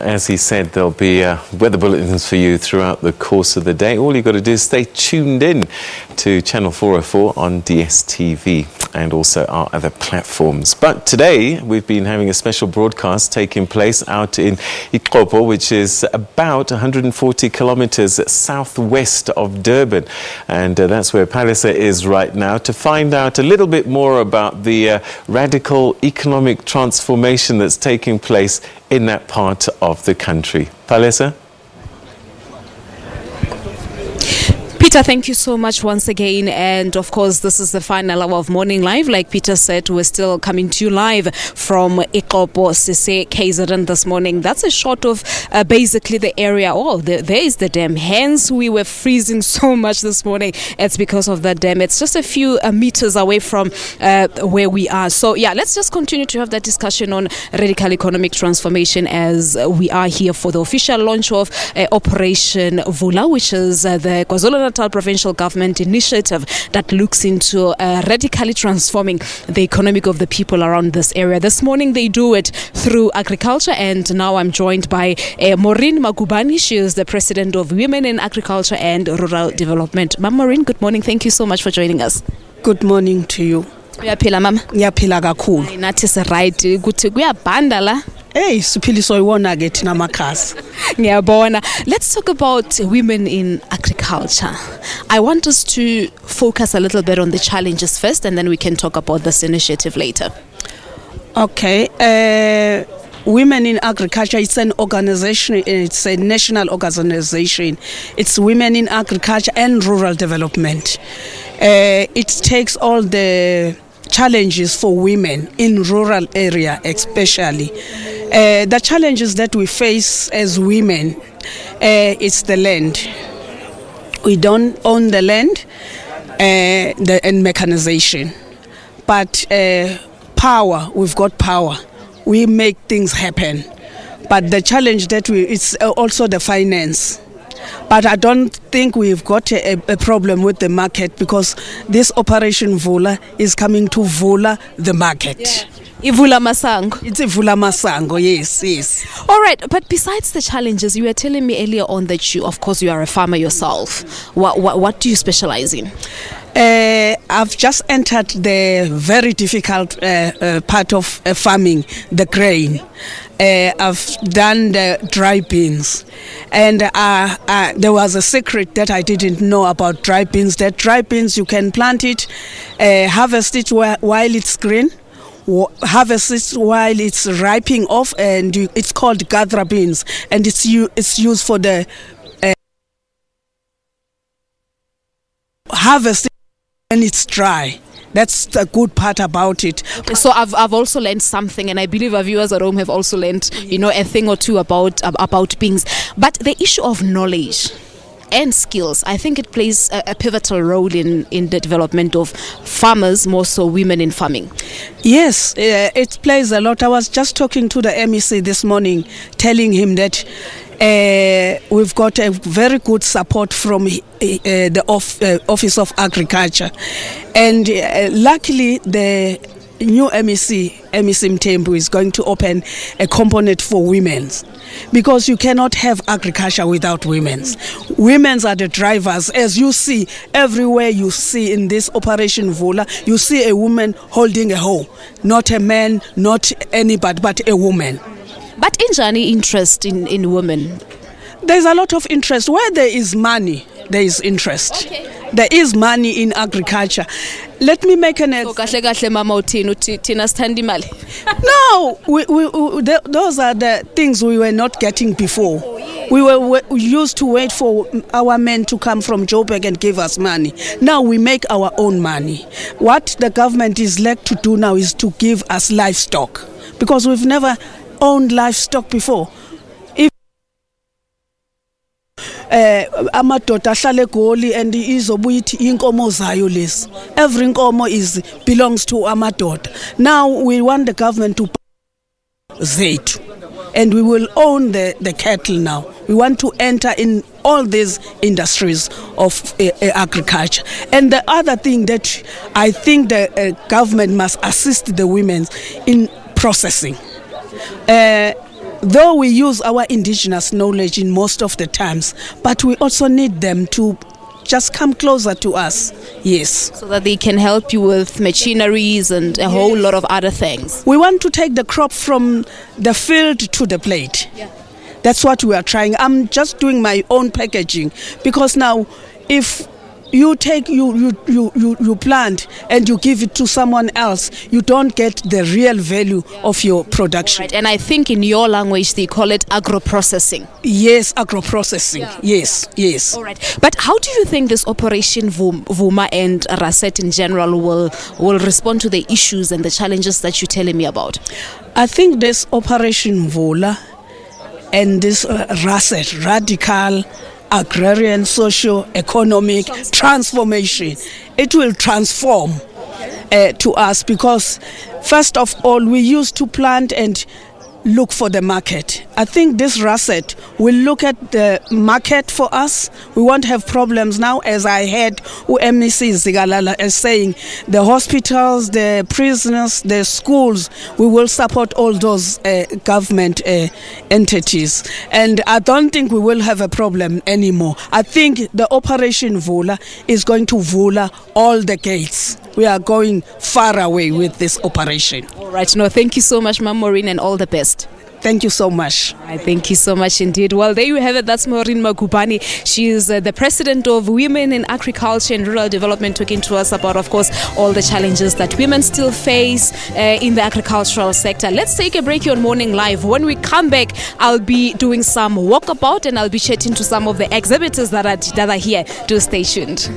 As he said, there'll be weather bulletins for you throughout the course of the day. All you've got to do is stay tuned in to Channel 404 on DSTV and also our other platforms. But today, we've been having a special broadcast taking place out in Ikopo, which is about 140 kilometers southwest of Durban. And that's where Palisa is right now to find out a little bit more about the radical economic transformation that's taking place in that part of the country. Palisa? Peter, thank you so much once again. And of course, this is the final hour of Morning Live. Like Peter said, we're still coming to you live from Ikopo, Sese, KZN this morning. That's a shot of basically the area. Oh, there is the dam. Hence, we were freezing so much this morning. It's because of that dam. It's just a few meters away from where we are. So, yeah, let's just continue to have that discussion on radical economic transformation as we are here for the official launch of Operation Vula, which is the KwaZulu-Natal provincial government initiative that looks into radically transforming the economic of the people around this area. This morning they do it through agriculture, and now I'm joined by Maureen Magubani. She is the president of Women in Agriculture and Rural Development. Ma'am Maureen, good morning. Thank you so much for joining us. Good morning to you. Uyaphila mama? Ngiyaphila kakhulu. Nathi se right ukuthi kuyabhanda la. Hey, siphiliso iwona ke thina makhasi. Ngiyabona. Let's talk about women in agriculture. I want us to focus a little bit on the challenges first, and then we can talk about this initiative later. Okay. Women in Agriculture, it's an organization, it's a national organization. It's Women in Agriculture and Rural Development. It takes all the challenges for women in rural area especially. The challenges that we face as women, it's the land. We don't own the land and mechanization. But power, we've got power. We make things happen. But the challenge that it's also the finance. But I don't think we've got a problem with the market, because this Operation Vula is coming to Vula the market. Yeah. Ivula Masango. It's Ivula Masango, yes. All right, but besides the challenges, you were telling me earlier on that you are a farmer yourself. What do you specialize in? I've just entered the very difficult part of farming, the grain. I've done the dry beans, and there was a secret that I didn't know about dry beans. That dry beans, you can plant it, harvest it while it's green, harvest it while it's ripening off, and it's called gather beans, and it's used for the harvesting when it's dry. That's the good part about it. Okay, so I've also learned something, and I believe our viewers at home have also learned, a thing or two about beans. But the issue of knowledge and skills, I think it plays a pivotal role in the development of farmers, more so women in farming. Yes, it plays a lot. I was just talking to the MEC this morning, telling him that we've got a very good support from the Office of Agriculture, and luckily the new MEC Mthembu is going to open a component for women, because you cannot have agriculture without women. Women are the drivers. As you see everywhere, you see in this Operation Vula, you see a woman holding a hoe, not a man, not anybody, but a woman. But injani interest in women? There's a lot of interest. Where there is money, there is interest. Okay. There is money in agriculture. Let me make an example. No, those are the things we were not getting before. We used to wait for our men to come from Joburg and give us money. Now we make our own money. What the government is led to do now is to give us livestock, because we've never owned livestock before. If amadoda ahlale egoli and izobuya ithi inkomo zayo lezi, every inkomo belongs to amadoda. Now we want the government to zethu, and we will own the cattle now. We want to enter in all these industries of agriculture. And the other thing that I think the government must assist the women in processing. though we use our indigenous knowledge in most of the times, but we also need them to just come closer to us. Yes. So that they can help you with machineries and a whole lot of other things. We want to take the crop from the field to the plate. Yeah. That's what we are trying. I'm just doing my own packaging, because now if you take you plant and you give it to someone else, you don't get the real value of your production. Right. And I think in your language they call it agro-processing. Yes, agro-processing. Yeah. Yes. All right. But how do you think this Operation Vuma and RASET in general will respond to the issues and the challenges that you're telling me about? I think this Operation Vula and this RASET, Radical Agrarian Socio-Economic Transformation, it will transform to us, because first of all we used to plant and look for the market. I think this RASET will look at the market for us. We won't have problems now, as I heard MEC Zigalala as saying, the hospitals, the prisons, the schools, we will support all those government entities. And I don't think we will have a problem anymore. I think the Operation Vula is going to Vula all the gates. We are going far away with this operation. All right. No, thank you so much, Ma'am Maureen, and all the best. Thank you so much. Right, thank you so much indeed. Well, there you have it. That's Maureen Magubane. She is the president of Women in Agriculture and Rural Development, talking to us about, of course, all the challenges that women still face in the agricultural sector. Let's take a break here on Morning Live. When we come back, I'll be doing some walkabout and I'll be chatting to some of the exhibitors that are here. Do stay tuned.